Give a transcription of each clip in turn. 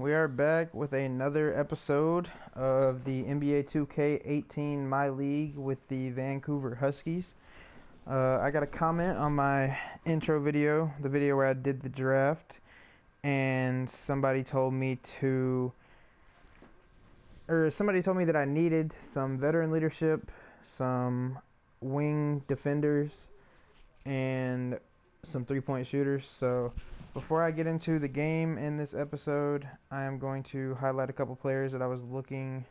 We are back with another episode of the NBA 2K18 My League with the Vancouver Huskies. I got a comment on my intro video, the video where I did the draft, and somebody told me that I needed some veteran leadership, some wing defenders, and some three-point shooters. So before I get into the game in this episode, I am going to highlight a couple players that I was looking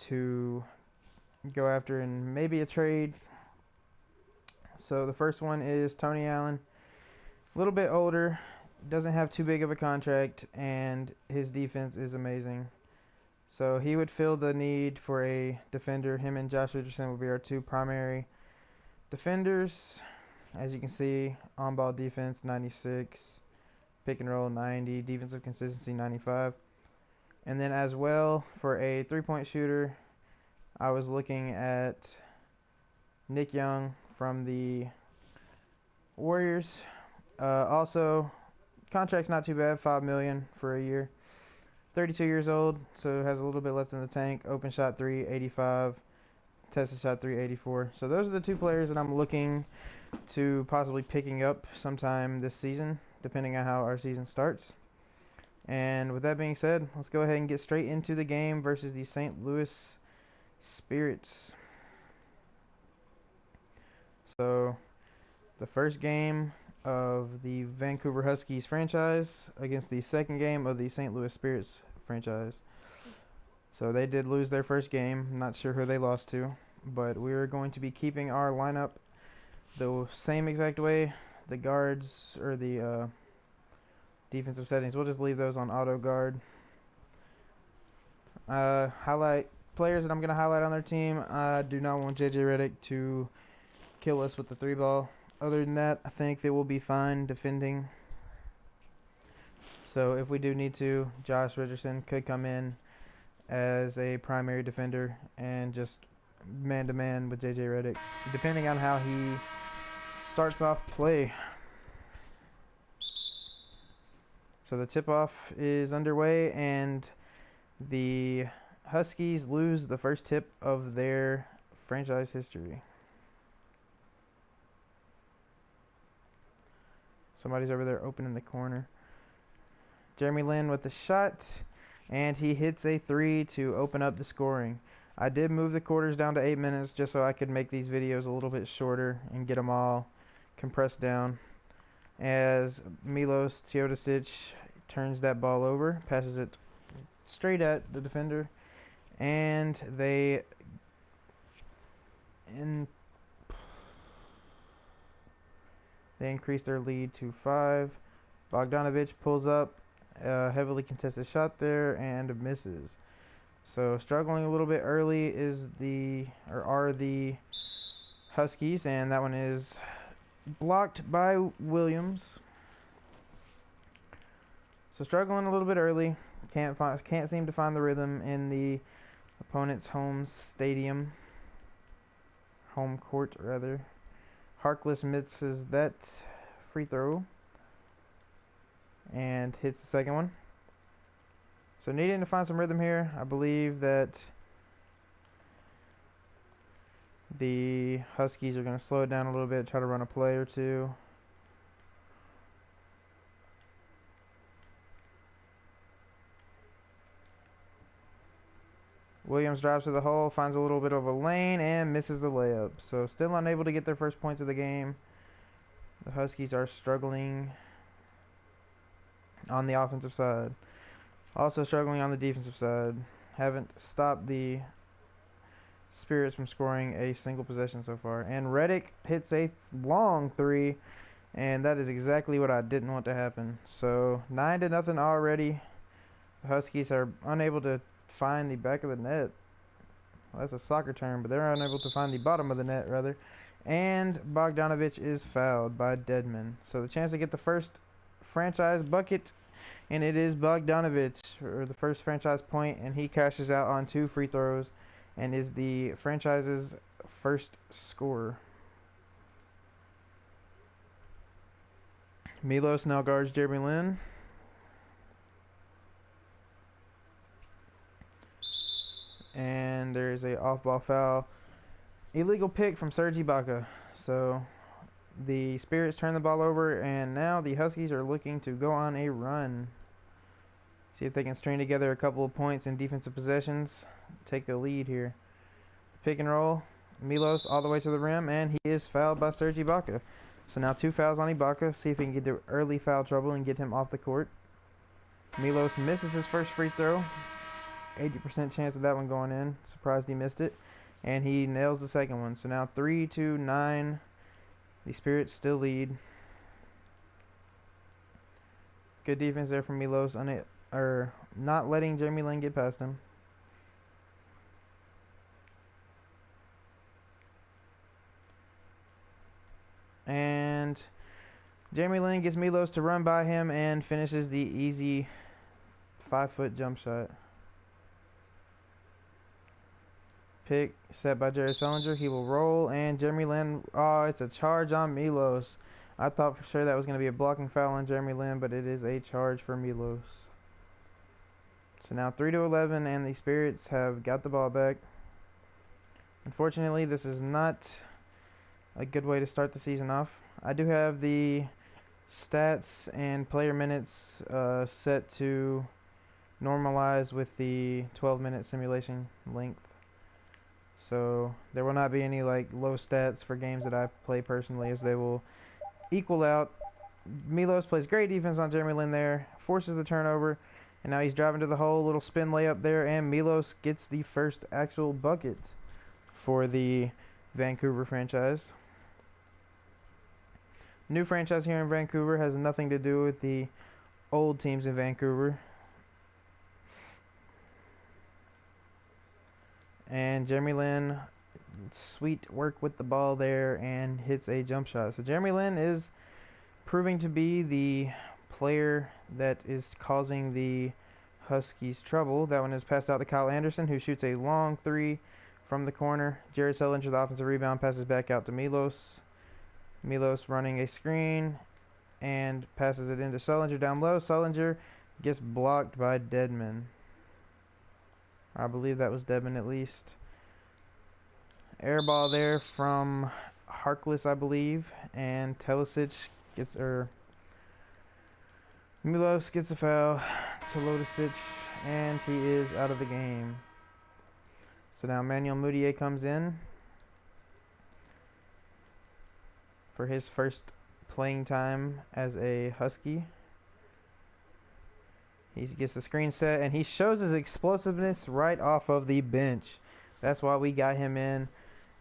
to go after in maybe a trade. So the first one is Tony Allen. A little bit older, doesn't have too big of a contract, and his defense is amazing. So he would fill the need for a defender. Him and Josh Richardson would be our two primary defenders. As you can see, on-ball defense 96, pick and roll 90, defensive consistency 95. And then as well, for a three-point shooter, I was looking at Nick Young from the Warriors. Also, contract's not too bad, $5 million for a year. 32 years old, so has a little bit left in the tank. Open shot 385, tested shot 384. So those are the two players that I'm looking to possibly picking up sometime this season, depending on how our season starts. And with that being said, let's go ahead and get straight into the game versus the St. Louis Spirits. So the first game of the Vancouver Huskies franchise against the second game of the St. Louis Spirits franchise. So they did lose their first game. I'm not sure who they lost to, but we're going to be keeping our lineup the same exact way. The guards or the defensive settings, we'll just leave those on auto guard. Highlight players that I'm going to highlight on their team. I do not want JJ Redick to kill us with the three ball. Other than that, I think they will be fine defending. So if we do need to, Josh Richardson could come in as a primary defender and just man-to-man with JJ Redick, depending on how he starts off play. So the tip-off is underway, and the Huskies lose the first tip of their franchise history. Somebody's over there open in the corner. Jeremy Lin with the shot, and he hits a three to open up the scoring. I did move the quarters down to 8 minutes just so I could make these videos a little bit shorter and get them all compressed down. As Milos Teodosic turns that ball over, passes it straight at the defender, and they increase their lead to 5. Bogdanovic pulls up, heavily contested shot there, and misses. So struggling a little bit early are the Huskies, and that one is blocked by Williams. So struggling a little bit early, can't seem to find the rhythm in the opponent's home court rather. Harkless misses that free throw and hits the second one. So needing to find some rhythm here. I believe that the Huskies are going to slow it down a little bit, try to run a play or two. Williams drives to the hole, finds a little bit of a lane, and misses the layup. So still unable to get their first points of the game. The Huskies are struggling on the offensive side. Also struggling on the defensive side. Haven't stopped the Spirits from scoring a single possession so far. And Redick hits a long three, and that is exactly what I didn't want to happen. So 9-0 already. The Huskies are unable to find the back of the net. Well, that's a soccer term, but they're unable to find the bottom of the net, rather. And Bogdanovic is fouled by Deadman. So the chance to get the first franchise bucket, and it is Bogdanovic, or the first franchise point, and he cashes out on 2 free throws and is the franchise's first scorer. Milos now guards Jeremy Lin. And there's a off-ball foul. Illegal pick from Serge Ibaka. So the Spirits turn the ball over, and now the Huskies are looking to go on a run. See if they can string together a couple of points in defensive possessions. Take the lead here. Pick and roll. Milos all the way to the rim, and he is fouled by Serge Ibaka. So now 2 fouls on Ibaka. See if he can get to early foul trouble and get him off the court. Milos misses his first free throw. 80% chance of that one going in. Surprised he missed it. And he nails the second one. So now 3-9. The Spirits still lead. Good defense there from Milos on it, or not letting Jeremy Lin get past him. And Jeremy Lin gets Milos to run by him and finishes the easy 5-foot jump shot. Pick set by Jared Sullinger. He will roll, and Jeremy Lin, oh, it's a charge on Milos. I thought for sure that was going to be a blocking foul on Jeremy Lin, but it is a charge for Milos. So now 3-11, and the Spirits have got the ball back. Unfortunately, this is not a good way to start the season off. I do have the stats and player minutes set to normalize with the 12-minute simulation length. So there will not be any like low stats for games that I play personally, as they will equal out. Milos plays great defense on Jeremy Lin there, forces the turnover, and now he's driving to the hole, little spin layup there, and Milos gets the first actual bucket for the Vancouver franchise. New franchise here in Vancouver has nothing to do with the old teams in Vancouver. And Jeremy Lin, sweet work with the ball there, and hits a jump shot. So Jeremy Lin is proving to be the player that is causing the Huskies trouble. That one is passed out to Kyle Anderson, who shoots a long 3 from the corner. Jared Sullinger, the offensive rebound, passes back out to Milos. Milos running a screen and passes it into Sullinger down low. Sullinger gets blocked by Dedman. I believe that was Dedman at least. Air ball there from Harkless, I believe, and Telesic gets, Milos gets a foul to Lodisic, and he is out of the game. So now Manuel Mudiay comes in for his first playing time as a Husky. He gets the screen set, and he shows his explosiveness right off of the bench. That's why we got him in.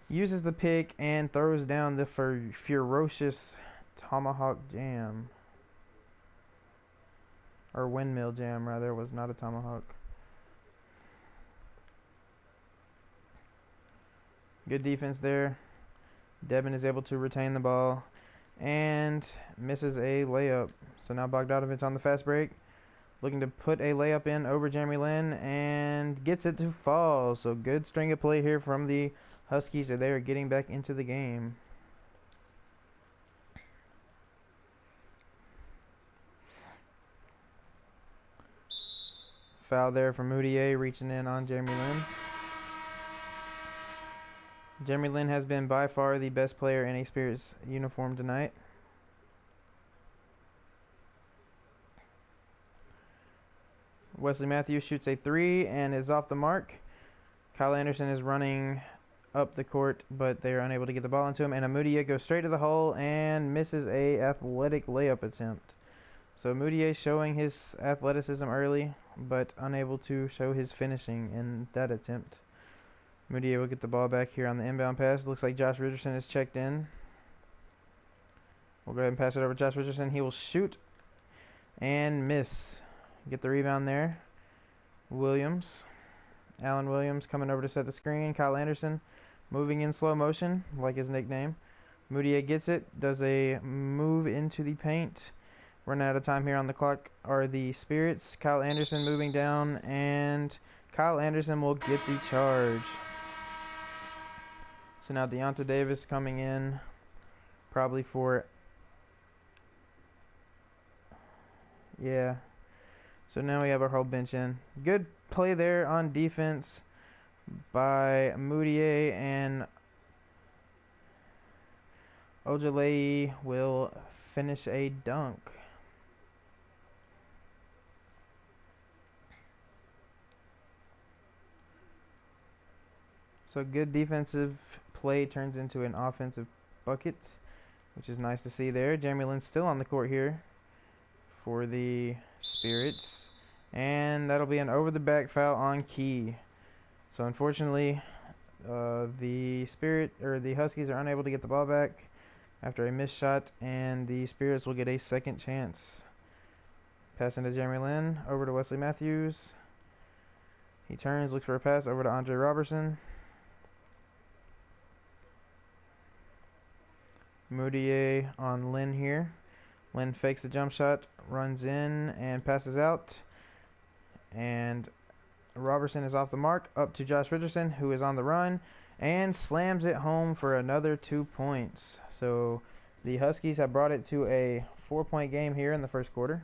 Uses the pick and throws down the ferocious tomahawk jam. Or windmill jam, rather. It was not a tomahawk. Good defense there. Devin is able to retain the ball and misses a layup. So now Bogdanovic on the fast break, looking to put a layup in over Jeremy Lin, and gets it to fall. So good string of play here from the Huskies, and they are getting back into the game. Foul there from Mudiay, reaching in on Jeremy Lin. Jeremy Lin has been by far the best player in a Spirits uniform tonight. Wesley Matthews shoots a 3 and is off the mark. Kyle Anderson is running up the court, but they are unable to get the ball into him. And Mudiay goes straight to the hole and misses a athletic layup attempt. So Mudiay showing his athleticism early, but unable to show his finishing in that attempt. Mudiay will get the ball back here on the inbound pass. Looks like Josh Richardson is checked in. We'll go ahead and pass it over to Josh Richardson. He will shoot and miss. Get the rebound there. Williams. Allen Williams coming over to set the screen. Kyle Anderson moving in slow motion, like his nickname. Mudiay gets it. Does a move into the paint. Running out of time here on the clock are the Spirits. Kyle Anderson moving down, and Kyle Anderson will get the charge. So now Deonta Davis coming in, probably for, yeah. So now we have our whole bench in. Good play there on defense by Moutier, and Ojale will finish a dunk. So good defensive play turns into an offensive bucket, which is nice to see there. Jeremy Lin's still on the court here for the Spirits, and that'll be an over-the-back foul on Key. So unfortunately, the Huskies are unable to get the ball back after a missed shot, and the Spirits will get a second chance. Passing to Jeremy Lin, over to Wesley Matthews. He turns, looks for a pass over to Andre Robertson. Moutier on Lin here. Lin fakes the jump shot, runs in, and passes out. And Robertson is off the mark, up to Josh Richardson, who is on the run, and slams it home for another 2 points. So the Huskies have brought it to a 4-point game here in the first quarter.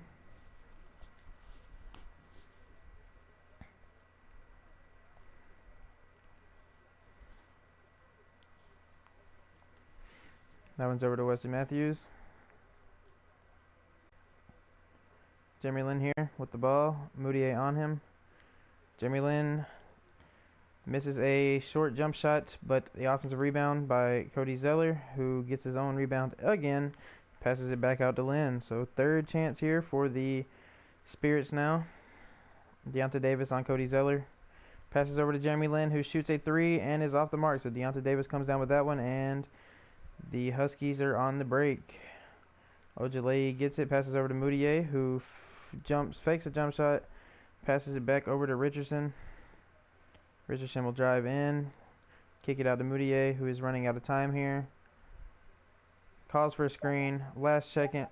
That one's over to Wesley Matthews. Jeremy Lin here with the ball. Moutier on him. Jeremy Lin misses a short jump shot, but the offensive rebound by Cody Zeller, who gets his own rebound again, passes it back out to Lin. So third chance here for the Spirits now. Deonta Davis on Cody Zeller. Passes over to Jeremy Lin, who shoots a 3 and is off the mark. So Deonta Davis comes down with that one, and the Huskies are on the break. Ojale gets it, passes over to Moutier, who fakes a jump shot, passes it back over to Richardson. Richardson will drive in, kick it out to Moutier, who is running out of time here. Calls for a screen, last second,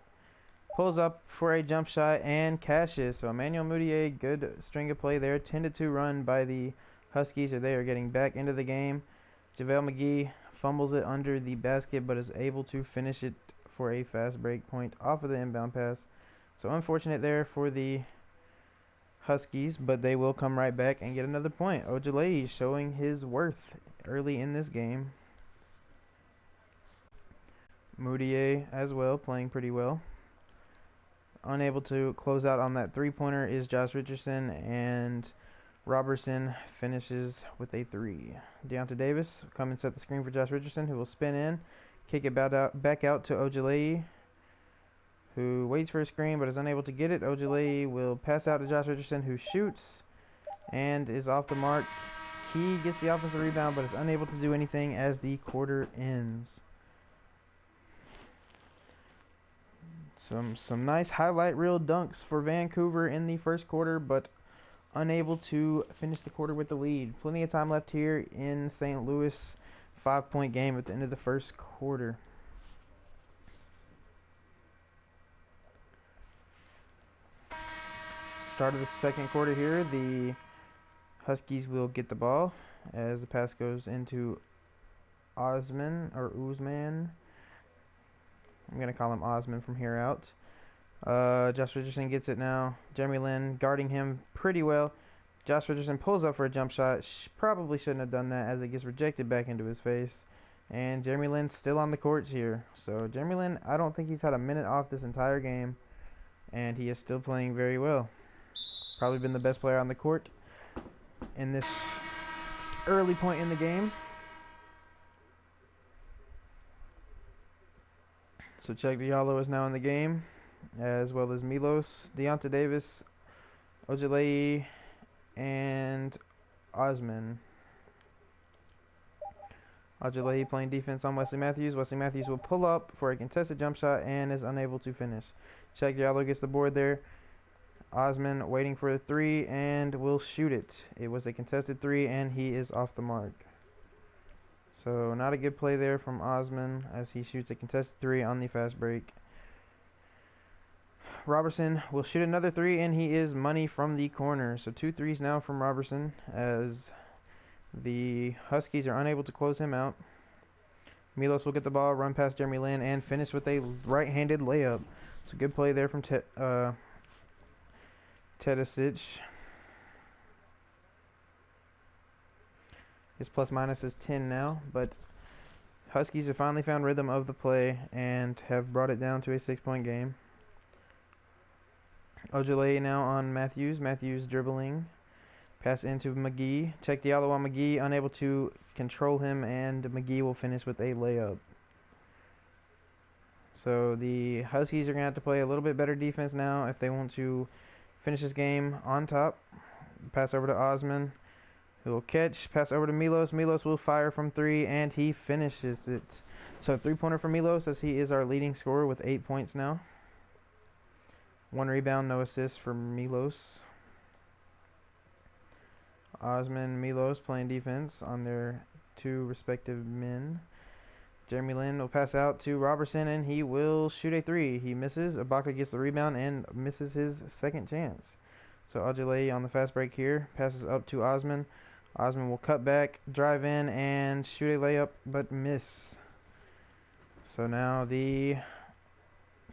pulls up for a jump shot and cashes. So Emmanuel Moutier, good string of play there. 10-2 run by the Huskies, so they are getting back into the game. JaVale McGee fumbles it under the basket, but is able to finish it for a fast break point off of the inbound pass. So unfortunate there for the Huskies, but they will come right back and get another point. Ojale showing his worth early in this game. Moutier as well, playing pretty well. Unable to close out on that three-pointer is Josh Richardson, and Robertson finishes with a 3. Deonta Davis come and set the screen for Josh Richardson, who will spin in, kick it back out to Ojale, who waits for a screen but is unable to get it. Ojale will pass out to Josh Richardson, who shoots and is off the mark. He gets the offensive rebound but is unable to do anything as the quarter ends. Some nice highlight reel dunks for Vancouver in the first quarter, but unable to finish the quarter with the lead. Plenty of time left here in St. Louis. 5-point game at the end of the first quarter. Start of the second quarter here. The Huskies will get the ball as the pass goes into Osman. I'm going to call him Osman from here out. Josh Richardson gets it now. Jeremy Lin guarding him pretty well. Josh Richardson pulls up for a jump shot. Probably shouldn't have done that as it gets rejected back into his face. And Jeremy Lin's still on the courts here. So Jeremy Lin, I don't think he's had a minute off this entire game. And he is still playing very well. Probably been the best player on the court in this early point in the game. So Chuck Diallo is now in the game, as well as Milos, Deonta Davis, Ojale, and Osman. Ojale playing defense on Wesley Matthews. Wesley Matthews will pull up for a contested jump shot and is unable to finish. Chuck Diallo gets the board there. Osman waiting for a 3 and will shoot it. It was a contested 3 and he is off the mark. So not a good play there from Osman as he shoots a contested 3 on the fast break. Robertson will shoot another 3 and he is money from the corner. So 2 threes now from Robertson as the Huskies are unable to close him out. Milos will get the ball, run past Jeremy Lin, and finish with a right-handed layup. It's a good play there from Tedesic. His plus minus is 10 now, but Huskies have finally found rhythm of the play and have brought it down to a 6-point game. Ojale now on Matthews. Matthews dribbling. Pass into McGee. Check Diallo on McGee. Unable to control him, and McGee will finish with a layup. So the Huskies are going to have to play a little bit better defense now if they want to finish this game on top. Pass over to Osman, who will catch. Pass over to Milos. Milos will fire from 3, and he finishes it. So 3-pointer for Milos, as he is our leading scorer with 8 points now. 1 rebound, no assist for Milos. Osman, Milos playing defense on their 2 respective men. Jeremy Lin will pass out to Robertson, and he will shoot a 3. He misses. Ibaka gets the rebound and misses his second chance. So Ojale on the fast break here. Passes up to Osman. Osman will cut back, drive in, and shoot a layup, but miss. So now the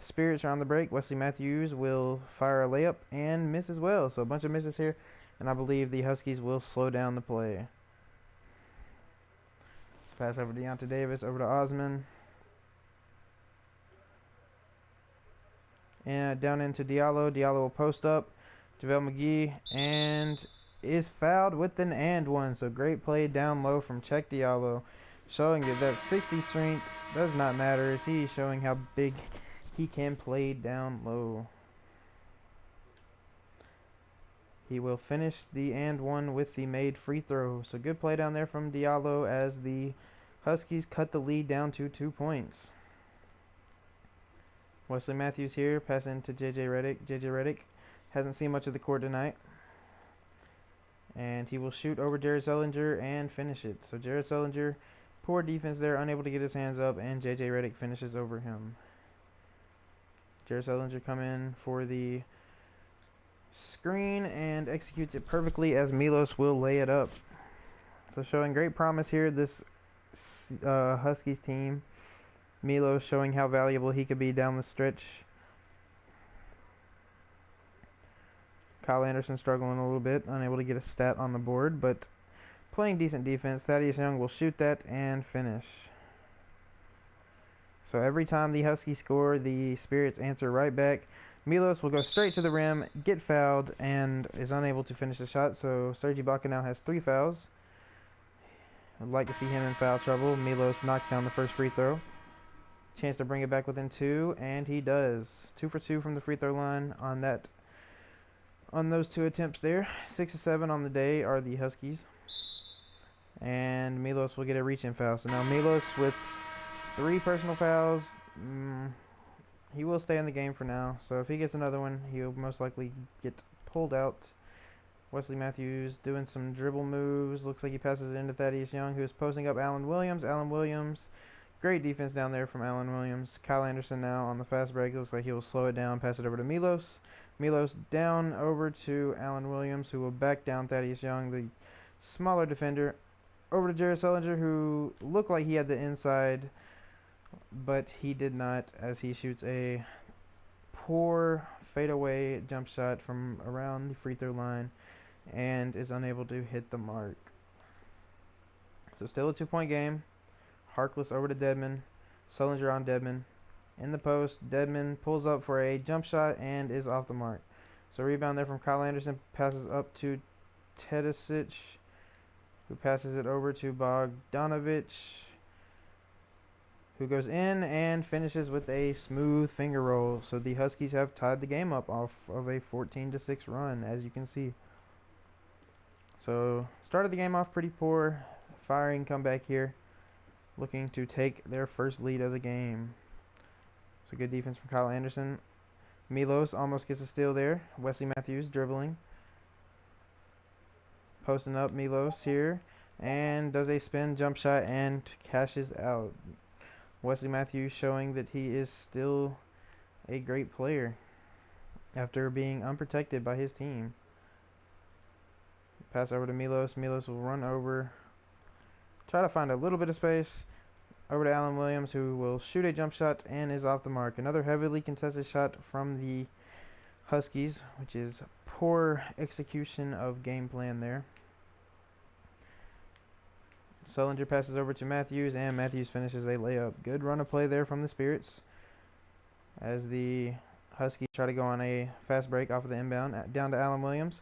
Spirits are on the break. Wesley Matthews will fire a layup and miss as well. So a bunch of misses here, and I believe the Huskies will slow down the play. Pass over to Deonta Davis, over to Osman. And down into Diallo. Diallo will post up. JaVale McGee, and is fouled with an and one. So great play down low from Check Diallo, showing that 60 strength does not matter, as he is showing how big he can play down low. He will finish the and one with the made free throw. So good play down there from Diallo, as the Huskies cut the lead down to 2 points. Wesley Matthews here, passing to JJ Redick. JJ Redick hasn't seen much of the court tonight, and he will shoot over Jared Sullinger and finish it. So Jared Sullinger, poor defense there, unable to get his hands up, and JJ Redick finishes over him. Jared Sullinger come in for the screen and executes it perfectly, as Milos will lay it up. So showing great promise here, this Huskies team. Milos showing how valuable he could be down the stretch. Kyle Anderson struggling a little bit, unable to get a stat on the board, but playing decent defense. Thaddeus Young will shoot that and finish. So every time the Huskies score, the Spirits answer right back. Milos will go straight to the rim, get fouled, and is unable to finish the shot. So Serge Ibaka now has 3 fouls. I'd like to see him in foul trouble. Milos knocks down the first free throw. Chance to bring it back within 2, and he does. 2 for 2 from the free throw line on those 2 attempts there. 6 of 7 on the day are the Huskies. And Milos will get a reach-in foul. So now Milos with 3 personal fouls. He will stay in the game for now. So if he gets another one, he'll most likely get pulled out. Wesley Matthews doing some dribble moves. Looks like he passes it into Thaddeus Young, who is posting up Alan Williams. Alan Williams, great defense down there from Alan Williams. Kyle Anderson now on the fast break. Looks like he will slow it down, pass it over to Milos. Milos down over to Alan Williams, who will back down Thaddeus Young, the smaller defender. Over to Jared Sullinger, who looked like he had the inside, but he did not, as he shoots a poor fadeaway jump shot from around the free throw line and is unable to hit the mark. So still a 2-point game. Harkless over to Dedmon. Sullinger on Dedmon. In the post, Dedmon pulls up for a jump shot and is off the mark. So rebound there from Kyle Anderson. Passes up to Tedesic, who passes it over to Bogdanovic, who goes in and finishes with a smooth finger roll. So the Huskies have tied the game up off of a 14-6 run, as you can see. So started the game off pretty poor. Firing comeback here, looking to take their first lead of the game. So good defense from Kyle Anderson. Milos almost gets a steal there. Wesley Matthews dribbling. Posting up Milos here, and does a spin jump shot and cashes out. Wesley Matthews showing that he is still a great player after being unprotected by his team. Pass over to Milos. Milos will run over, try to find a little bit of space. Over to Alan Williams, who will shoot a jump shot and is off the mark. Another heavily contested shot from the Huskies, which is poor execution of game plan there. Sullinger passes over to Matthews, and Matthews finishes a layup. Good run of play there from the Spirits as the Huskies try to go on a fast break off of the inbound. Down to Alan Williams.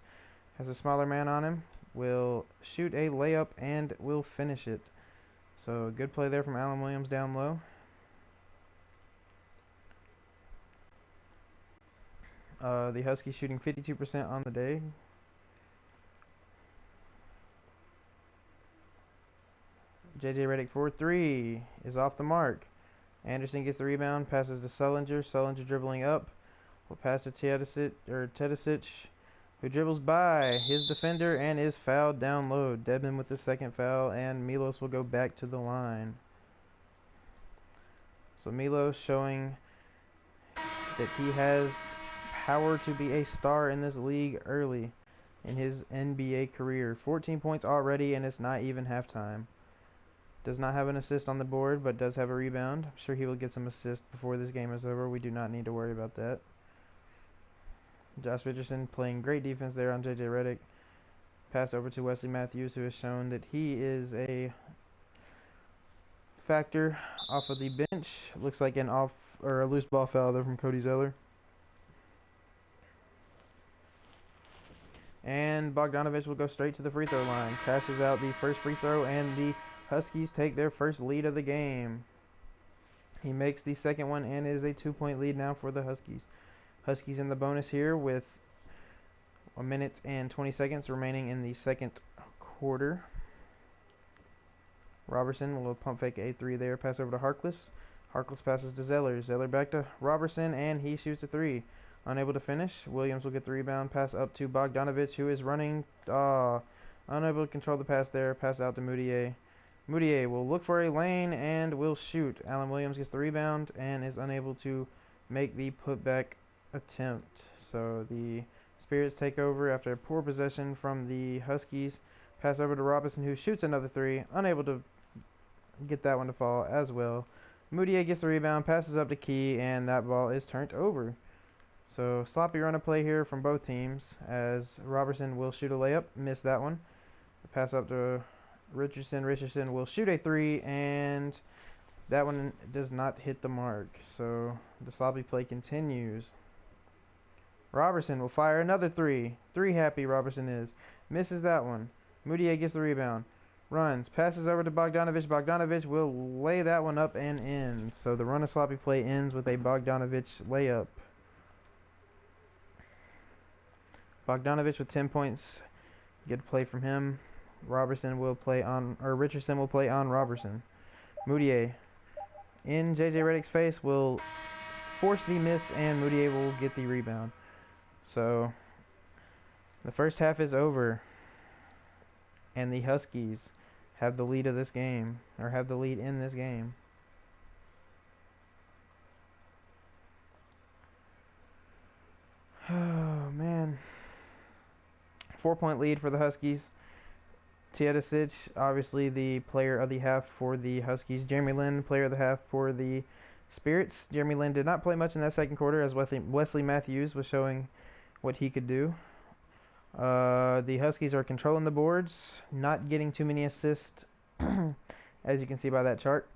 Has a smaller man on him. Will shoot a layup and will finish it. So good play there from Alan Williams down low. The Huskies shooting 52% on the day. JJ Redick for 3 is off the mark. Anderson gets the rebound, passes to Sullinger. Sullinger dribbling up. Will pass to Tedesic, who dribbles by his defender and is fouled down low. Debman with the second foul, and Milos will go back to the line. So Milos showing that he has power to be a star in this league early in his NBA career. 14 points already, and it's not even halftime. Does not have an assist on the board, but does have a rebound. I'm sure he will get some assists before this game is over. We do not need to worry about that. Josh Richardson playing great defense there on JJ Redick. Pass over to Wesley Matthews, who has shown that he is a factor off of the bench. Looks like a loose ball foul there from Cody Zeller. And Bogdanovich will go straight to the free throw line. Cashes out the first free throw, and the Huskies take their first lead of the game. He makes the second one, and it is a 2-point lead now for the Huskies. Huskies in the bonus here with 1 minute and 20 seconds remaining in the second quarter. Robertson will pump fake a 3 there. Pass over to Harkless. Harkless passes to Zeller. Zeller back to Robertson, and he shoots a 3. Unable to finish. Williams will get the rebound. Pass up to Bogdanovich, who is running. Unable to control the pass there. Pass out to Moutier. Moutier will look for a lane and will shoot. Alan Williams gets the rebound and is unable to make the putback attempt. So the Spirits take over after a poor possession from the Huskies. Pass over to Robinson, who shoots another 3. Unable to get that one to fall as well. Moutier gets the rebound, passes up to Key, and that ball is turned over. So sloppy run of play here from both teams as Robertson will shoot a layup. Missed that one. Pass up to Richardson. Richardson will shoot a 3, and that one does not hit the mark. So the sloppy play continues. Robertson will fire another 3. 3 happy Robertson is. Misses that one. Moutier gets the rebound. Runs. Passes over to Bogdanovich. Bogdanovich will lay that one up and in. So the run of sloppy play ends with a Bogdanovich layup. Bogdanovich with 10 points. Good play from him. Richardson will play on Robertson. Moutier in JJ Redick's face will force the miss, and Moutier will get the rebound. So the first half is over, and the Huskies have the lead of this game, or have the lead in this game. Oh man. 4-point lead for the Huskies. Tedesic, obviously the player of the half for the Huskies. Jeremy Lin, player of the half for the Spirits. Jeremy Lin did not play much in that second quarter as Wesley Matthews was showing what he could do. The Huskies are controlling the boards, not getting too many assists, as you can see by that chart.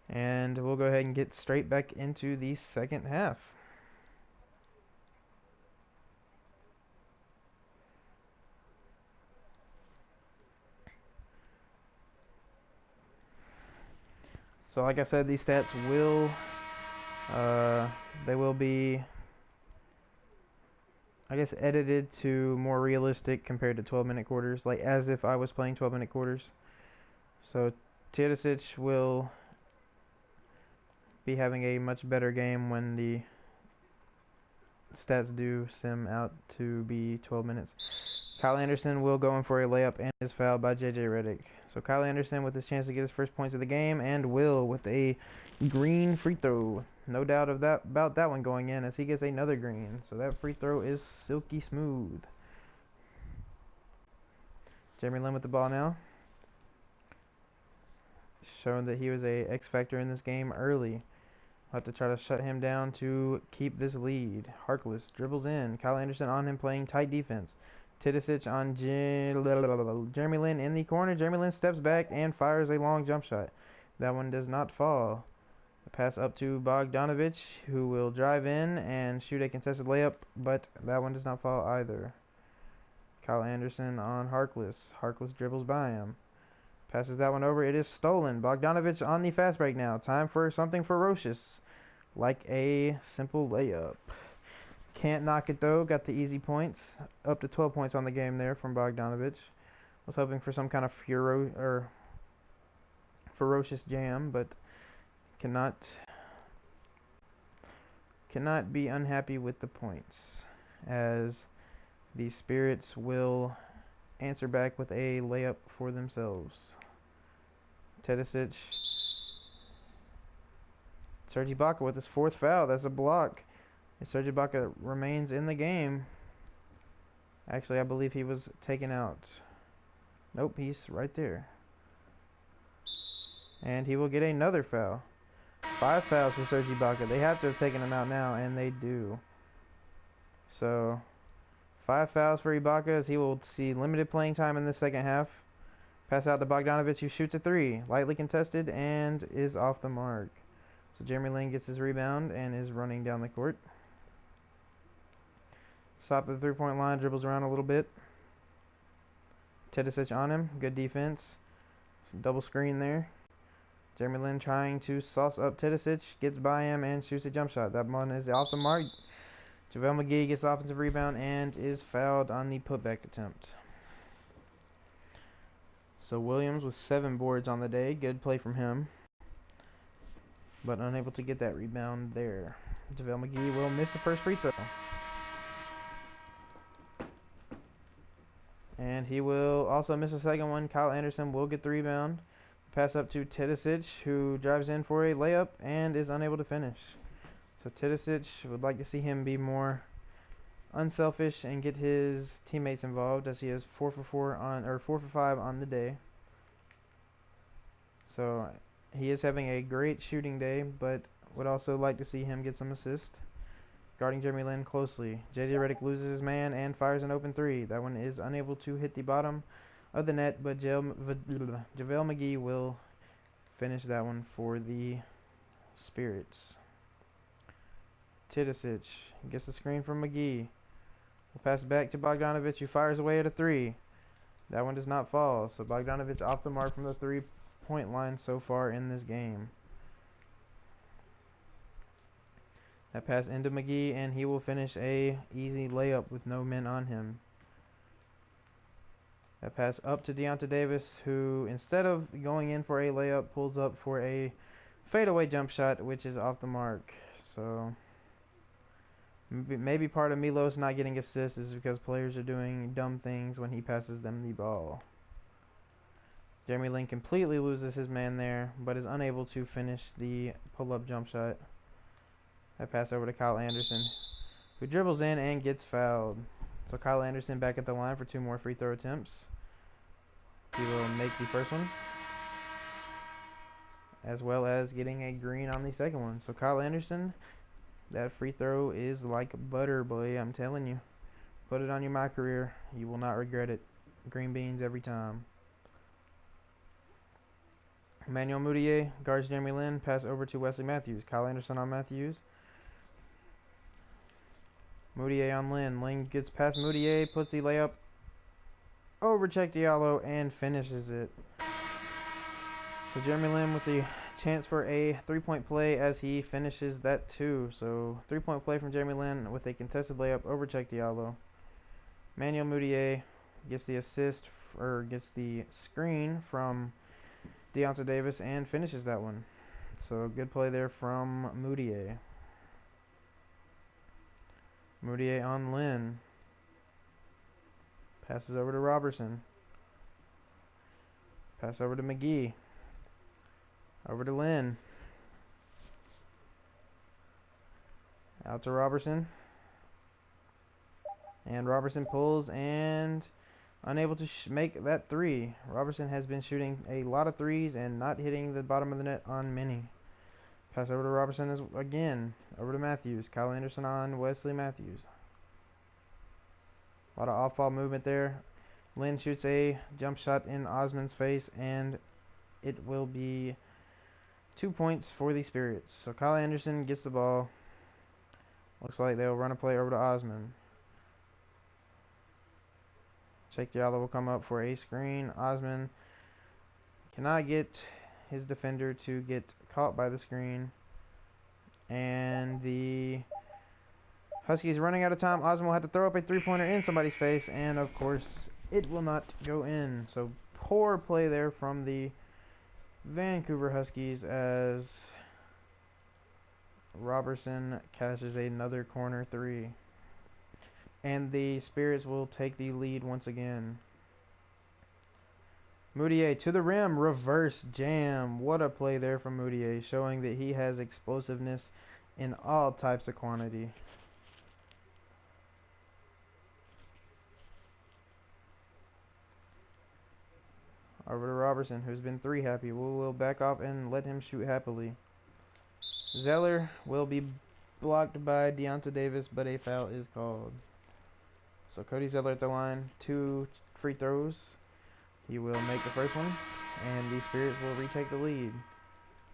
And we'll go ahead and get straight back into the second half. So like I said, these stats will be, I guess, edited to more realistic compared to 12-minute quarters, like as if I was playing 12-minute quarters. So Tedesic will be having a much better game when the stats do sim out to be 12 minutes. Kyle Anderson will go in for a layup and is fouled by JJ Redick. So Kyle Anderson with his chance to get his first points of the game, and Will with a green free throw. No doubt about that one going in as he gets another green. So that free throw is silky smooth. Jeremy Lin with the ball now. Showing that he was a X factor in this game early. We'll have to try to shut him down to keep this lead. Harkless dribbles in. Kyle Anderson on him playing tight defense. Tidicic on Jeremy Lin in the corner. Jeremy Lin steps back and fires a long jump shot. That one does not fall. A pass up to Bogdanovich, who will drive in and shoot a contested layup, but that one does not fall either. Kyle Anderson on Harkless. Harkless dribbles by him. Passes that one over. It is stolen. Bogdanovich on the fast break now. Time for something ferocious, like a simple layup. Can't knock it though. Got the easy points. Up to 12 points on the game there from Bogdanovich. Was hoping for some kind of ferocious jam, but cannot be unhappy with the points, as the Spirits will answer back with a layup for themselves. Tedicic. Serge Ibaka with his 4th foul. That's a block. Serge Ibaka remains in the game. Actually, I believe he was taken out. Nope, he's right there. And he will get another foul. 5 fouls for Serge Ibaka. They have to have taken him out now, and they do. So, 5 fouls for Ibaka, as he will see limited playing time in the second half. Pass out to Bogdanovich, who shoots a 3. Lightly contested and is off the mark. So Jeremy Lin gets his rebound and is running down the court. Stop at the 3-point line, dribbles around a little bit. Tedicic on him. Good defense. Some double screen there. Jeremy Lin trying to sauce up Tedicic. Gets by him and shoots a jump shot. That one is off the mark. JaVale McGee gets the offensive rebound and is fouled on the putback attempt. So Williams with 7 boards on the day. Good play from him, but unable to get that rebound there. JaVale McGee will miss the first free throw. And he will also miss the second one. Kyle Anderson will get the rebound. Pass up to Tedicic, who drives in for a layup and is unable to finish. So Tedicic would like to see him be more unselfish and get his teammates involved, as he is 4 for 5 on the day. So he is having a great shooting day, but would also like to see him get some assists. Guarding Jeremy Lin closely. JJ Redick loses his man and fires an open 3. That one is unable to hit the bottom of the net, but JaVale McGee will finish that one for the Spirits. Tedicic gets the screen from McGee. We'll pass back to Bogdanovich, who fires away at a 3. That one does not fall, so Bogdanovich off the mark from the 3-point line so far in this game. That pass into McGee, and he will finish a easy layup with no men on him. That pass up to Deonta Davis, who instead of going in for a layup, pulls up for a fadeaway jump shot, which is off the mark. So maybe part of Milos not getting assists is because players are doing dumb things when he passes them the ball. Jeremy Lin completely loses his man there, but is unable to finish the pull-up jump shot. That pass over to Kyle Anderson, who dribbles in and gets fouled. So Kyle Anderson back at the line for 2 more free throw attempts. He will make the first one, as well as getting a green on the second one. So Kyle Anderson, that free throw is like butter, boy, I'm telling you. Put it on your My Career. You will not regret it. Green beans every time. Emmanuel Mudiay guards Jeremy Lin. Pass over to Wesley Matthews. Kyle Anderson on Matthews. Mudiay on Lin. Lin gets past Mudiay, puts the layup over Check Diallo and finishes it. So Jeremy Lin with the chance for a 3-point play as he finishes that too. So 3-point play from Jeremy Lin with a contested layup over Check Diallo. Emmanuel Mudiay gets the assist, or gets the screen from Deonta Davis and finishes that one. So good play there from Mudiay. Mudiay on Lin. Passes over to Robertson. Pass over to McGee. Over to Lin. Out to Robertson. And Robertson pulls and unable to make that 3. Robertson has been shooting a lot of 3s and not hitting the bottom of the net on many. Pass over to Robertson again. Over to Matthews. Kyle Anderson on Wesley Matthews. A lot of off-ball movement there. Lynn shoots a jump shot in Osman's face, and it will be 2 points for the Spirits. So Kyle Anderson gets the ball. Looks like they'll run a play over to Osman. Jake Diallo will come up for a screen. Osman cannot get his defender to get caught by the screen. And the Huskies running out of time. Osman will have to throw up a three-pointer in somebody's face, and of course it will not go in. So poor play there from the Vancouver Huskies as Robertson catches another corner three. And the Spirits will take the lead once again. Moutier to the rim, reverse jam. What a play there from Moutier, showing that he has explosiveness in all types of quantity. Over to Robertson, who's been three happy. We'll back off and let him shoot happily. Zeller will be blocked by Deonta Davis, but a foul is called. So Cody Zeller at the line, 2 free throws. He will make the first one, and the Spirits will retake the lead.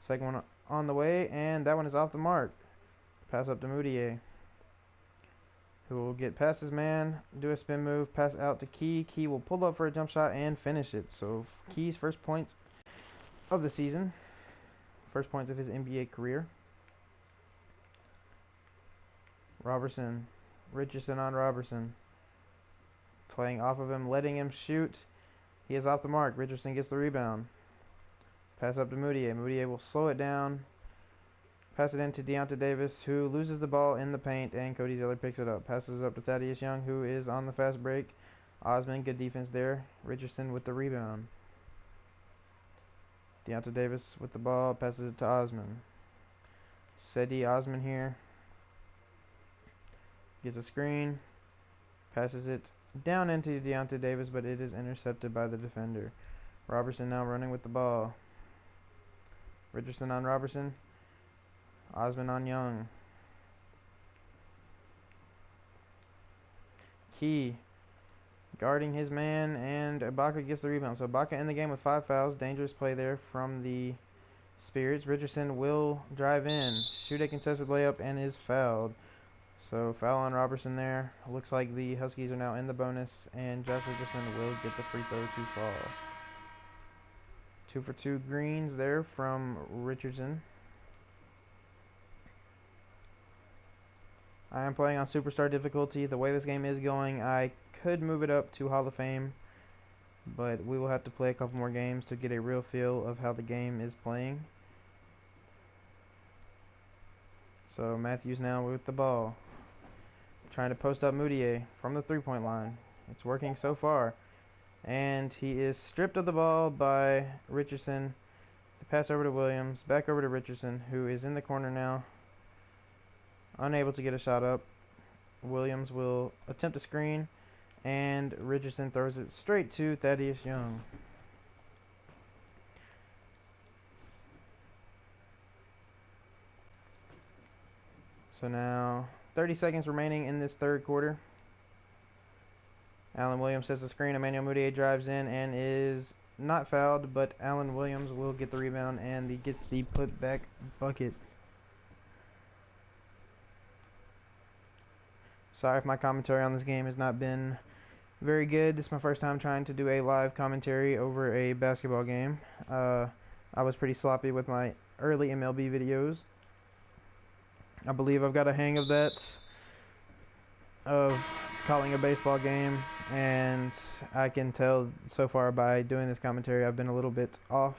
Second one on the way, and that one is off the mark. Pass up to Moutier, who will get past his man, do a spin move, pass out to Key. Key will pull up for a jump shot and finish it. So Key's first points of the season, first points of his NBA career. Robertson, Richardson on Robertson, playing off of him, letting him shoot. He is off the mark. Richardson gets the rebound. Pass up to Moutier. Moutier will slow it down. Pass it into Deonta Davis, who loses the ball in the paint, and Cody Zeller picks it up. Passes it up to Thaddeus Young, who is on the fast break. Osman, good defense there. Richardson with the rebound. Deonta Davis with the ball, passes it to Osman. Sedi Osman here. Gets a screen. Passes it down into Deonta Davis, but it is intercepted by the defender. Robertson now running with the ball. Richardson on Robertson. Osman on Young. Key guarding his man, and Ibaka gets the rebound. So Ibaka in the game with 5 fouls. Dangerous play there from the Spirits. Richardson will drive in, shoot a contested layup, and is fouled. So foul on Robertson there. Looks like the Huskies are now in the bonus, and Josh Richardson will get the free throw to fall. 2 for 2 greens there from Richardson. I am playing on Superstar difficulty. The way this game is going, I could move it up to Hall of Fame, but we will have to play a couple more games to get a real feel of how the game is playing. So Matthews now with the ball, trying to post up Moutier from the three-point line. It's working so far, and he is stripped of the ball by Richardson. The pass over to Williams, back over to Richardson, who is in the corner now, unable to get a shot up. Williams will attempt a screen, and Richardson throws it straight to Thaddeus Young. So now 30 seconds remaining in this third quarter. Alan Williams sets the screen. Emmanuel Moutier drives in and is not fouled, but Alan Williams will get the rebound, and he gets the putback bucket. Sorry if my commentary on this game has not been very good. This is my first time trying to do a live commentary over a basketball game. I was pretty sloppy with my early MLB videos. I believe I've got a hang of that, of calling a baseball game, and I can tell so far by doing this commentary I've been a little bit off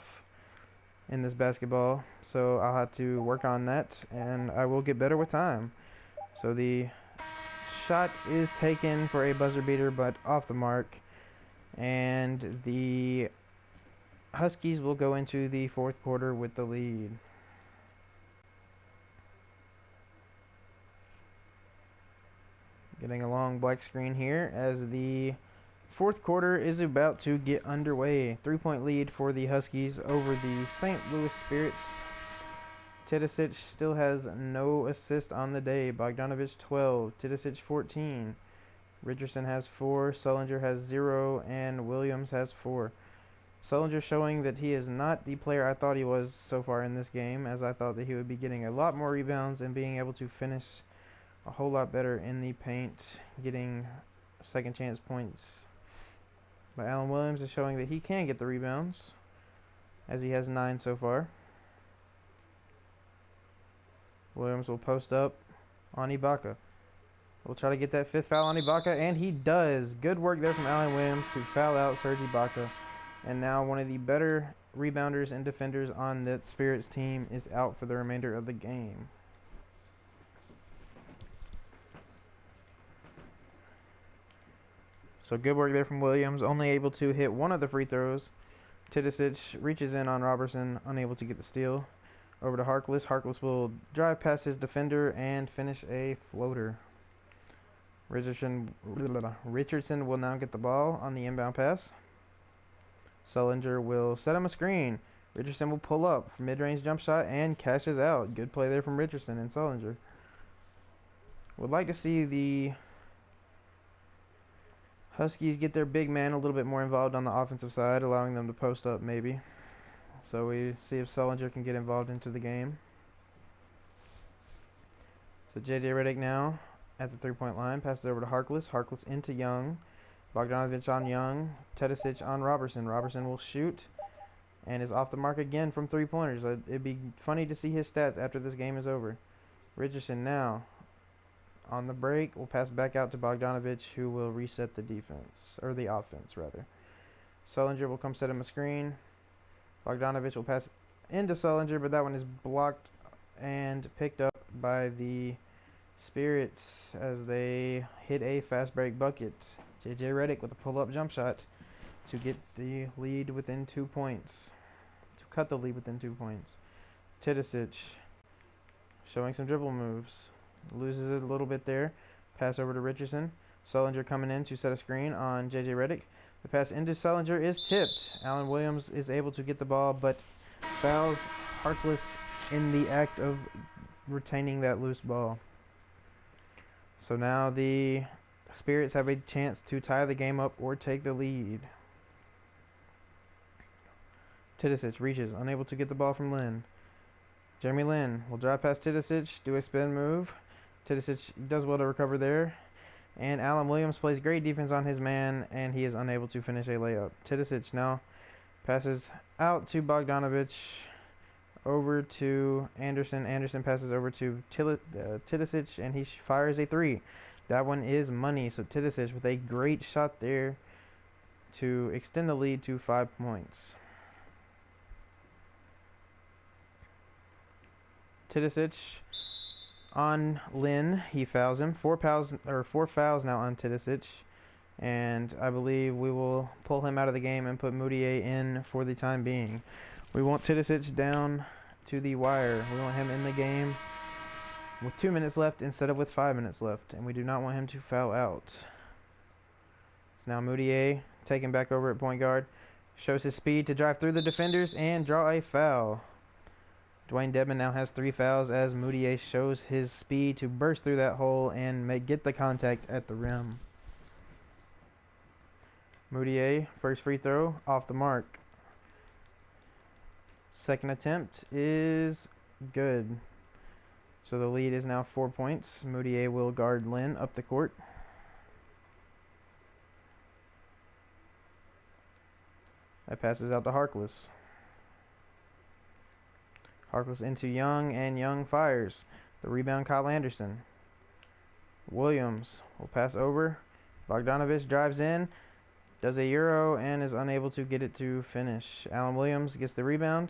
in this basketball, so I'll have to work on that, and I will get better with time. So the shot is taken for a buzzer beater, but off the mark, and the Huskies will go into the fourth quarter with the lead. Getting a long black screen here as the fourth quarter is about to get underway. 3-point lead for the Huskies over the St. Louis Spirits. Tedesic still has no assist on the day. Bogdanovich 12, Tedesic 14. Richardson has 4, Sullinger has 0, and Williams has 4. Sullinger showing that he is not the player I thought he was so far in this game, as I thought that he would be getting a lot more rebounds and being able to finish a whole lot better in the paint, getting second chance points. But Alan Williams is showing that he can get the rebounds, as he has 9 so far. Williams will post up on Ibaka. We'll try to get that 5th foul on Ibaka, and he does. Good work there from Alan Williams to foul out Serge Ibaka. And now one of the better rebounders and defenders on that Spirits team is out for the remainder of the game. So good work there from Williams, only able to hit one of the free throws. Tidicic reaches in on Robertson, unable to get the steal. Over to Harkless. Harkless will drive past his defender and finish a floater. Richardson will now get the ball on the inbound pass. Sullinger will set him a screen. Richardson will pull up for mid-range jump shot and cashes out. Good play there from Richardson and Sullinger. Would like to see the Huskies get their big man a little bit more involved on the offensive side, allowing them to post up maybe. So we see if Sullinger can get involved into the game. So J.J. Redick now at the three-point line. Passes over to Harkless. Harkless into Young. Bogdanovich on Young. Tedicic on Robertson. Robertson will shoot and is off the mark again from three-pointers. It'd be funny to see his stats after this game is over. Richardson now on the break. Will pass back out to Bogdanovich, who will reset the defense, or the offense rather. Sullinger will come set him a screen. Bogdanovich will pass into Sullinger, but that one is blocked and picked up by the Spirits as they hit a fast break bucket. J.J. Redick with a pull-up jump shot to get the lead within 2 points. To cut the lead within 2 points. Tidicic showing some dribble moves. Loses it a little bit there. Pass over to Richardson. Sullinger coming in to set a screen on J.J. Redick. The pass into Sullinger is tipped. Alan Williams is able to get the ball, but fouls Harkless in the act of retaining that loose ball. So now the Spirits have a chance to tie the game up or take the lead. Tidicic reaches, unable to get the ball from Lin. Jeremy Lin will drive past Tidicic, do a spin move. Tidicic does well to recover there. And Alan Williams plays great defense on his man, and he is unable to finish a layup. Tidicic now passes out to Bogdanovich, over to Anderson. Anderson passes over to Tidicic, and he fires a 3. That one is money. So Tidicic with a great shot there to extend the lead to 5 points. Tidicic on Lin, he fouls him. 4 fouls now on Tidicic, and I believe we will pull him out of the game and put Moutier in for the time being. We want Tidicic down to the wire. We want him in the game with 2 minutes left instead of with 5 minutes left, and we do not want him to foul out. So now Moutier taken back over at point guard, shows his speed to drive through the defenders and draw a foul. Dwayne Dedman now has 3 fouls as Moutier shows his speed to burst through that hole and get the contact at the rim. Moutier, first free throw, off the mark. Second attempt is good. So the lead is now 4 points. Moutier will guard Lin up the court. That passes out to Harkless. Harkless into Young, and Young fires. The rebound, Kyle Anderson. Williams will pass over. Bogdanovich drives in, does a Euro, and is unable to get it to finish. Alan Williams gets the rebound,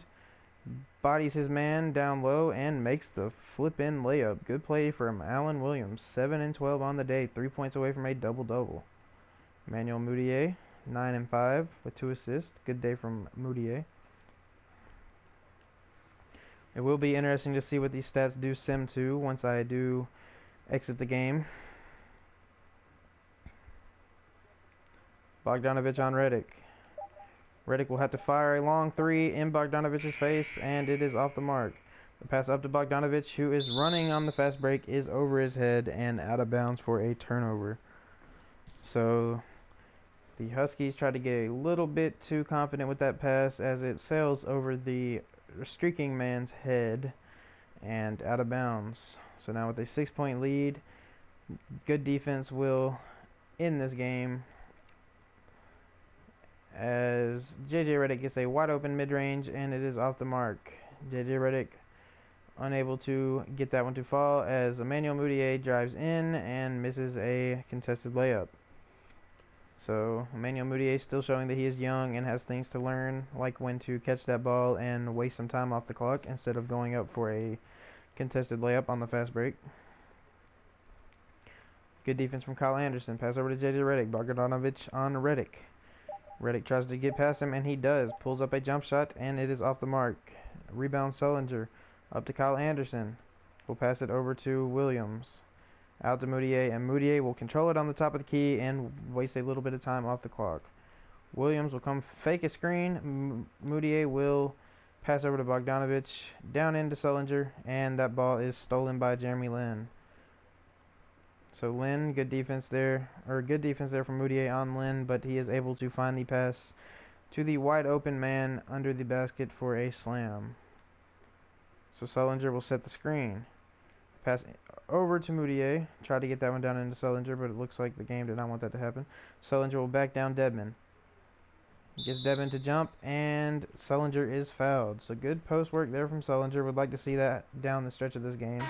bodies his man down low, and makes the flip-in layup. Good play from Alan Williams. 7 and 12 on the day, 3 points away from a double-double. Emmanuel Moutier, 9 and 5 with 2 assists. Good day from Moutier. It will be interesting to see what these stats do sim to once I do exit the game. Bogdanovich on Redick. Redick will have to fire a long 3 in Bogdanovich's face, and it is off the mark. The pass up to Bogdanovich, who is running on the fast break, is over his head and out of bounds for a turnover. So the Huskies try to get a little bit too confident with that pass as it sails over the streaking man's head and out of bounds. So now with a 6-point lead, good defense will end this game as JJ Redick gets a wide open mid-range and it is off the mark. JJ Redick unable to get that one to fall as Emmanuel Mudiay drives in and misses a contested layup. So Emmanuel Mudiay still showing that he is young and has things to learn, like when to catch that ball and waste some time off the clock instead of going up for a contested layup on the fast break. Good defense from Kyle Anderson. Pass over to JJ Redick. Bogdanovich on Redick. Redick tries to get past him and he does. Pulls up a jump shot and it is off the mark. Rebound Sullinger. Up to Kyle Anderson. We'll pass it over to Williams. Out to Mudiay, and Mudiay will control it on the top of the key and waste a little bit of time off the clock. Williams will come fake a screen. Mudiay will pass over to Bogdanovich, down into Sullinger, and that ball is stolen by Jeremy Lin. So Lin, good defense there from Mudiay on Lin, but he is able to find the pass to the wide open man under the basket for a slam. So Sullinger will set the screen. Pass over to Mudiay. Try to get that one down into Sullinger, but it looks like the game did not want that to happen. Sullinger will back down Dedmon. Gets Dedmon to jump, and Sullinger is fouled. So good post work there from Sullinger. Would like to see that down the stretch of this game.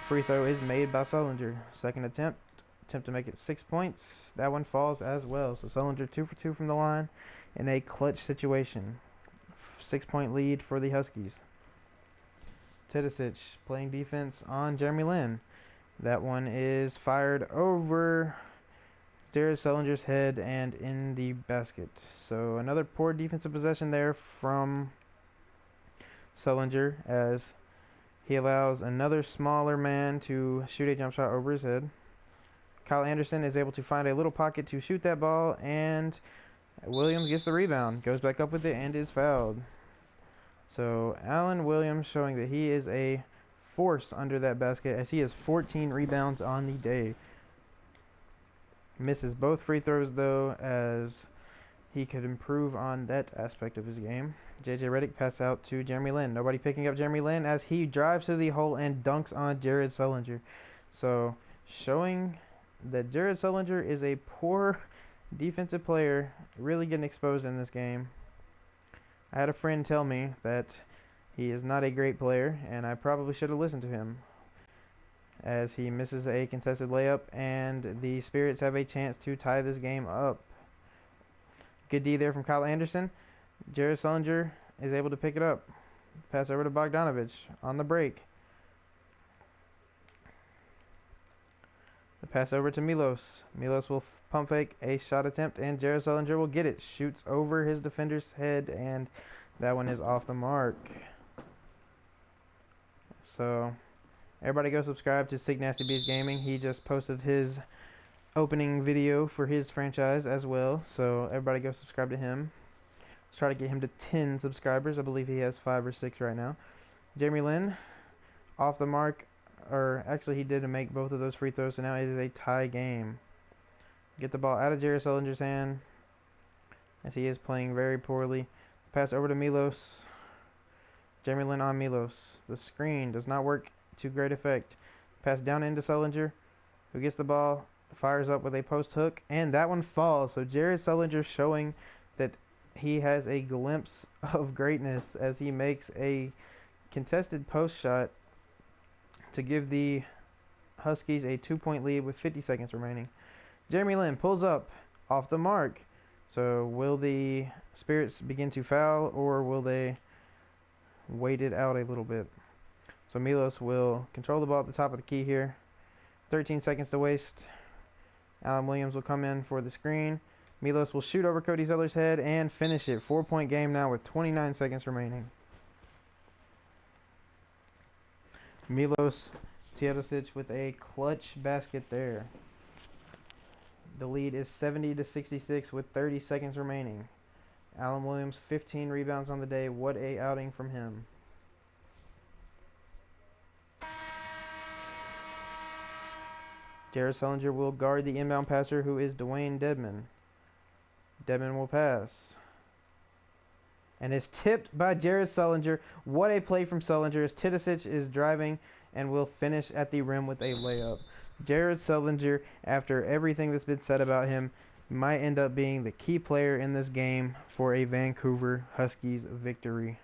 Free throw is made by Sullinger. Second attempt to make it 6 points. That one falls as well. So Sullinger 2 for 2 from the line in a clutch situation. 6-point lead for the Huskies. Tedesic playing defense on Jeremy Lin. That one is fired over Jared Sullinger's head and in the basket. So another poor defensive possession there from Sullinger as he allows another smaller man to shoot a jump shot over his head. Kyle Anderson is able to find a little pocket to shoot that ball, and Williams gets the rebound, goes back up with it, and is fouled. So Alan Williams showing that he is a force under that basket as he has 14 rebounds on the day. Misses both free throws though as he could improve on that aspect of his game. JJ Redick pass out to Jeremy Lin. Nobody picking up Jeremy Lin as he drives to the hole and dunks on Jared Sullinger. So showing that Jared Sullinger is a poor defensive player, really getting exposed in this game. I had a friend tell me that he is not a great player, and I probably should have listened to him, as he misses a contested layup, and the Spirits have a chance to tie this game up. Good D there from Kyle Anderson. Jared Sullinger is able to pick it up. Pass over to Bogdanovich on the break. The pass over to Milos. Milos will pump fake a shot attempt, and Jared Sullinger will get it. Shoots over his defender's head, and that one is off the mark. So everybody go subscribe to Sick Nasty Beast Gaming. He just posted his opening video for his franchise as well, so everybody go subscribe to him. Let's try to get him to 10 subscribers. I believe he has 5 or 6 right now. Jeremy Lin off the mark, or actually he did make both of those free throws, so now it is a tie game. Get the ball out of Jared Sullinger's hand as he is playing very poorly. Pass over to Milos. Jeremy Lin on Milos. The screen does not work to great effect. Pass down into Sullinger, who gets the ball, fires up with a post hook, and that one falls. So Jared Sullinger showing that he has a glimpse of greatness as he makes a contested post shot to give the Huskies a 2-point lead with 50 seconds remaining. Jeremy Lin pulls up off the mark. So will the Spirits begin to foul, or will they wait it out a little bit? So Milos will control the ball at the top of the key here. 13 seconds to waste. Alan Williams will come in for the screen. Milos will shoot over Cody Zeller's head and finish it. 4-point game now with 29 seconds remaining. Milos Teodosic with a clutch basket there. The lead is 70-66 with 30 seconds remaining. Alan Williams, 15 rebounds on the day. What a outing from him. Jared Sullinger will guard the inbound passer, who is Dwayne Dedman. Dedman will pass. And is tipped by Jared Sullinger. What a play from Sullinger, as Tidicic is driving and will finish at the rim with a layup. Jared Sullinger, after everything that's been said about him, might end up being the key player in this game for a Vancouver Huskies victory.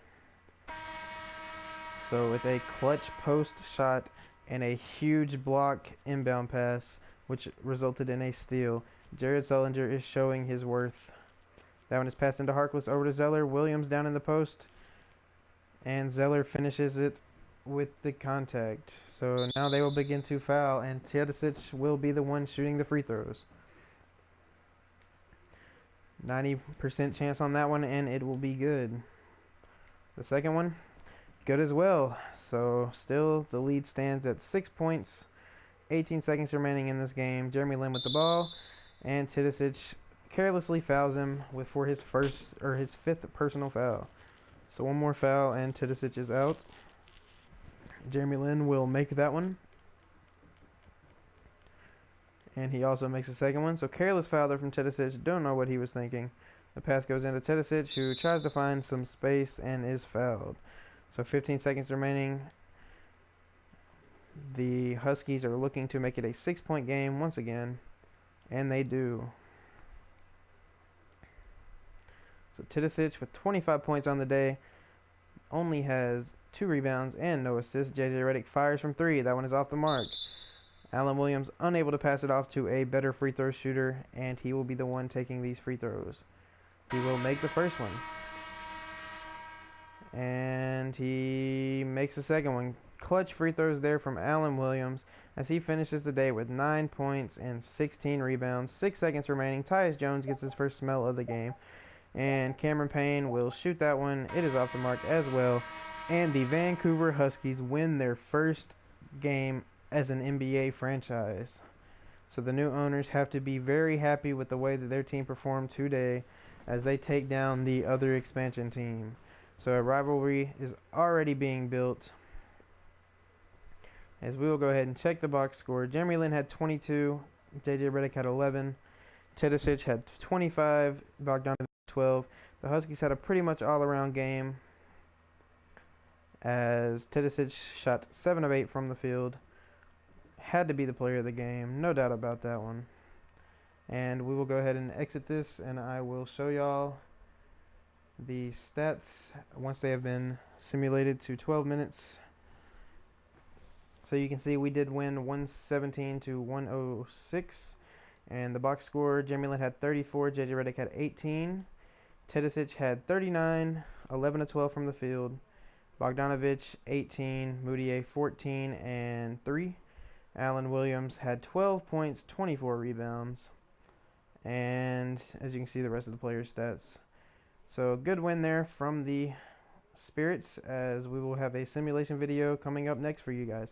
So with a clutch post shot and a huge block inbound pass, which resulted in a steal, Jared Sullinger is showing his worth. That one is passed into Harkless over to Zeller. Williams down in the post. And Zeller finishes it with the contact. So now they will begin to foul, and Tidicic will be the one shooting the free throws. 90% chance on that one, and it will be good. The second one, good as well. So still the lead stands at 6 points. 18 seconds remaining in this game. Jeremy Lin with the ball, and Tidicic carelessly fouls him for his fifth personal foul. So one more foul and Tidicic is out. Jeremy Lin will make that one. And he also makes a second one. So careless foul there from Tidicic. Don't know what he was thinking. The pass goes into Tidicic, who tries to find some space and is fouled. So 15 seconds remaining. The Huskies are looking to make it a 6-point game once again. And they do. So Tidicic with 25 points on the day, only has 2 rebounds and no assists. JJ Redick fires from 3. That one is off the mark. Alan Williams unable to pass it off to a better free throw shooter, and he will be the one taking these free throws. He will make the first one. And he makes the second one. Clutch free throws there from Alan Williams as he finishes the day with 9 points and 16 rebounds. 6 seconds remaining. Tyus Jones gets his first smell of the game. And Cameron Payne will shoot that one. It is off the mark as well. And the Vancouver Huskies win their first game as an NBA franchise. So the new owners have to be very happy with the way that their team performed today as they take down the other expansion team. So a rivalry is already being built. As we will go ahead and check the box score. Jeremy Lin had 22. JJ Redick had 11. Tidicic had 25. Bogdanovic 12. The Huskies had a pretty much all-around game as Tidicic shot 7 of 8 from the field. Had to be the player of the game, no doubt about that one. And we will go ahead and exit this, and I will show y'all the stats once they have been simulated to 12 minutes. So you can see we did win 117 to 106. And the box score, Jeremy Lin had 34, JJ Redick had 18. Tidicic had 39, 11 of 12 from the field. Bogdanovic 18, Moutier 14 and 3. Alan Williams had 12 points, 24 rebounds. And as you can see, the rest of the players' stats. So good win there from the Spirits, as we will have a simulation video coming up next for you guys.